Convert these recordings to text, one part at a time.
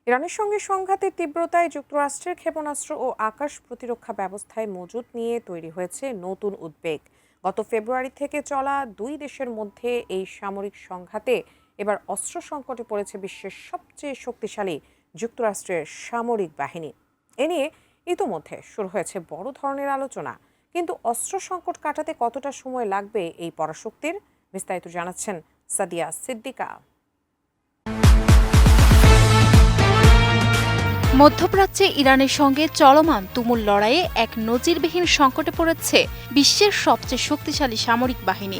ইরানের সঙ্গে সংঘাতের তীব্রতায় যুক্তরাষ্ট্রের ক্ষেপণাস্ত্র ও আকাশ প্রতিরক্ষা ব্যবস্থায় মজুত নিয়ে তৈরি হয়েছে নতুন উদ্বেগ। গত ফেব্রুয়ারি থেকে চলা দুই দেশের মধ্যে এই সামরিক সংঘাতে এবার অস্ত্র সংকটে পড়েছে বিশ্বের সবচেয়ে শক্তিশালী যুক্তরাষ্ট্রের সামরিক বাহিনী। এ নিয়ে ইতোমধ্যে শুরু হয়েছে বড় ধরনের আলোচনা, কিন্তু অস্ত্র সংকট কাটাতে কতটা সময় লাগবে এই পরাশক্তির, বিস্তারিত জানাচ্ছেন সাদিয়া সিদ্দিকা। মধ্যপ্রাচ্যে ইরানের সঙ্গে চলমান তুমুল লড়াইয়ে এক নজিরবিহীন সংকটে পড়েছে বিশ্বের সবচেয়ে শক্তিশালী সামরিক বাহিনী।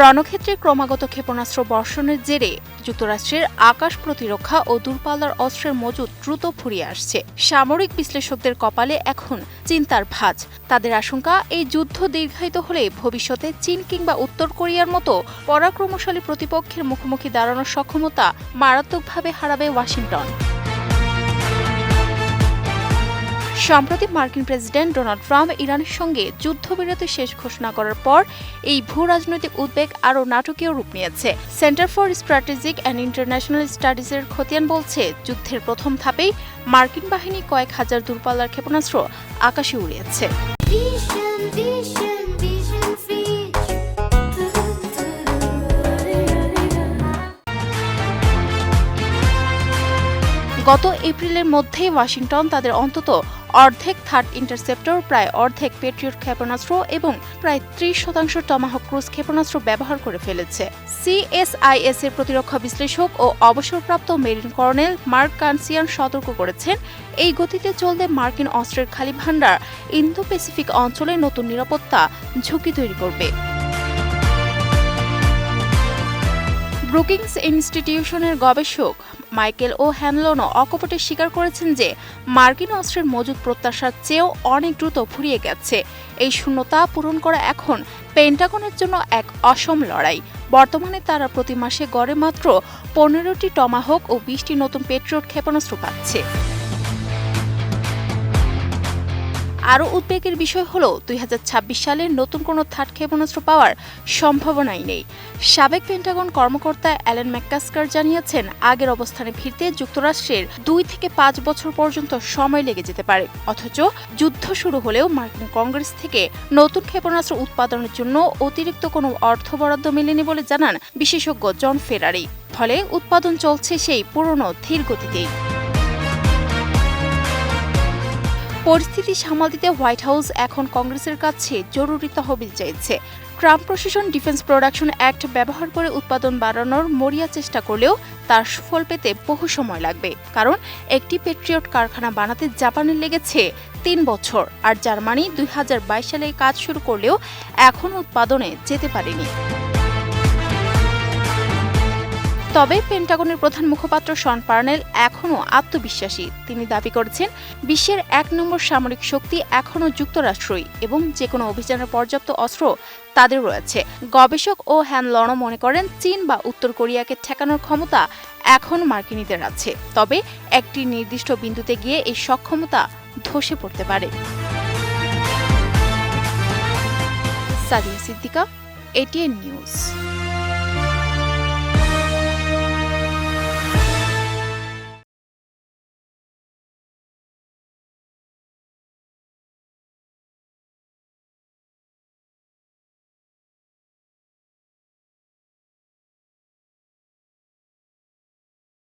রণক্ষেত্রে ক্রমাগত ক্ষেপণাস্ত্র বর্ষণের জেরে যুক্তরাষ্ট্রের আকাশ প্রতিরক্ষা ও দূরপাল্লার অস্ত্রের মজুত দ্রুত ফুরিয়ে আসছে। সামরিক বিশ্লেষকদের কপালে এখন চিন্তার ভাঁজ। তাদের আশঙ্কা, এই যুদ্ধ দীর্ঘায়িত হলে ভবিষ্যতে চীন কিংবা উত্তর কোরিয়ার মতো পরাক্রমশালী প্রতিপক্ষের মুখোমুখি দাঁড়ানোর সক্ষমতা মারাত্মকভাবে হারাবে ওয়াশিংটন। সম্প্রতি মার্কিন প্রেসিডেন্ট ডোনাল্ড ট্রাম্প ইরানের সঙ্গে যুদ্ধবিরতি শেষ ঘোষণা করার পর এই ভূ রাজনৈতিক উদ্বেগ আরও নাটকীয় রূপ নিয়েছে। Center for Strategic and International স্টাডিজের খতিয়ান বলছে, যুদ্ধের প্রথম ধাপেই মার্কিন বাহিনী কয়েক হাজার দূরপাল্লার ক্ষেপণাস্ত্র আকাশে উড়িয়েছে। গত এপ্রিলের মধ্যেই ওয়াশিংটন তাদের অন্তত অর্ধেক থার্ড ইন্টারসেপ্টর, প্রায় অর্ধেক পেট্রিয়ট ক্ষেপণাস্ত্র এবং প্রায় 30% টমাহক ক্রুজ ক্ষেপণাস্ত্র ব্যবহার করে ফেলেছে। সিএসআইএস এর প্রতিরক্ষা বিশ্লেষক ও অবসরপ্রাপ্ত মেরিন কর্নেল মার্ক কানসিয়ান সতর্ক করেছেন, এই গতিতে চললে মার্কিন অস্ত্রের খালি ভান্ডার ইন্দো প্যাসিফিক অঞ্চলে নতুন নিরাপত্তা ঝুঁকি তৈরি করবে। ব্রুকিংস ইনস্টিটিউশনের গবেষক মাইকেল ও হ্যানলনও অকপটে স্বীকার করেছেন যে মার্কিন অস্ত্রের মজুত প্রত্যাশার চেয়েও অনেক দ্রুত ফুরিয়ে গেছে। এই শূন্যতা পূরণ করা এখন পেন্টাগনের জন্য এক অসম লড়াই। বর্তমানে তারা প্রতি মাসে গড়ে মাত্র 15টি টমাহক ও 20টি নতুন পেট্রিয়ট ক্ষেপণাস্ত্র পাচ্ছে। আরও উদ্বেগের বিষয় হল 2026 সালে নতুন কোনো থার্ড ক্ষেপণাস্ত্র পাওয়ার সম্ভাবনাই নেই। সাবেক পেন্টাগন কর্মকর্তা অ্যালেন ম্যাককাস্কার জানিয়েছেন, আগের অবস্থানে ফিরতে যুক্তরাষ্ট্রের 2 থেকে 5 বছর পর্যন্ত সময় লেগে যেতে পারে। অথচ যুদ্ধ শুরু হলেও মার্কিন কংগ্রেস থেকে নতুন ক্ষেপণাস্ত্র উৎপাদনের জন্য অতিরিক্ত কোনো অর্থ বরাদ্দ মেলেনি বলে জানান বিশেষজ্ঞ জন ফেরারি। ফলে উৎপাদন চলছে সেই পুরনো ধীর গতিতেই। পরিস্থিতি সামাল দিতে হোয়াইট হাউস এখন কংগ্রেসের কাছে জরুরি তহবিল চাইছে। ট্রাম্প প্রশাসন ডিফেন্স প্রোডাকশন অ্যাক্ট ব্যবহার করে উৎপাদন বাড়ানোর মরিয়া চেষ্টা করলেও তার সুফল পেতে বহু সময় লাগবে। কারণ একটি পেট্রিয়ট কারখানা বানাতে জাপানের লেগেছে 3 বছর, আর জার্মানি 2022 সালে কাজ শুরু করলেও এখনও উৎপাদনে যেতে পারেনি। তবে পেন্টাগনের প্রধান মুখপাত্র শন পার্নেল এখনও আত্মবিশ্বাসী। তিনি দাবি করেছেন, বিশ্বের 1 নম্বর সামরিক শক্তি এখনও যুক্তরাষ্ট্রই এবং যে কোনো অভিযানের পর্যাপ্ত অস্ত্র তাদের রয়েছে। গবেষক ও হ্যানলনও মনে করেন, চীন বা উত্তর কোরিয়াকে ঠেকানোর ক্ষমতা এখন মার্কিনীদের আছে। তবে একটি নির্দিষ্ট বিন্দুতে গিয়ে এই সক্ষমতা ধসে পড়তে পারে। Sadia Siddika, ATN news.